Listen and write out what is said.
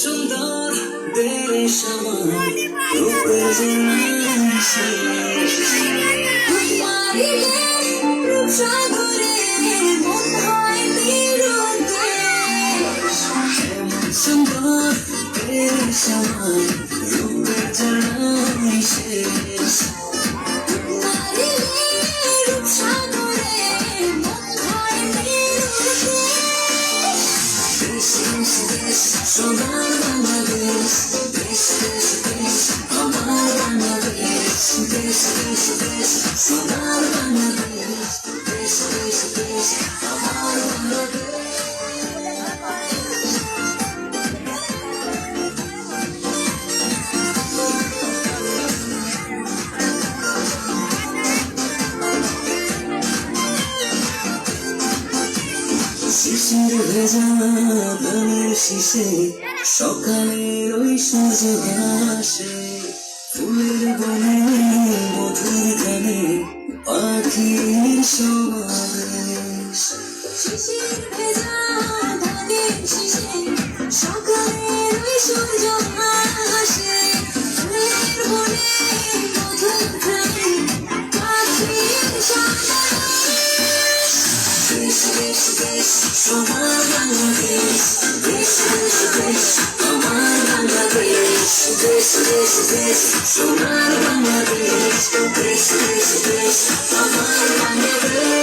সুন্দর দেশ আমার রূপে সাগরে মন হয় সুন্দর দেশ আমার রূপে জানাই শেষ সোনার বাংলাদেশ দেশ দেশ দেশ আমার বাংলাদেশ দেশ দেশ দেশ সোনার বাংলাদেশ দেশ দেশ দেশ আমার বাংলাদেশ শিশির ভেজা ধানের শীষে সকালের ওই সূর্য ভাসে ফুলের বনে মধুর গানে পাখির সমাবেশ শিশির ভেজা ধানের শীষে সকালের ওই সূর্য ভাসে ফুলের বনে মধুর গানে পাখির সমাবেশ দেশ দেশ দেশ সোনার বাংলাদেশ দেশ দেশ দেশ আমার বাংলাদেশ দেশ দেশ দেশ সোনার বাংলাদেশ দেশ দেশ দেশ আমার বাংলাদেশ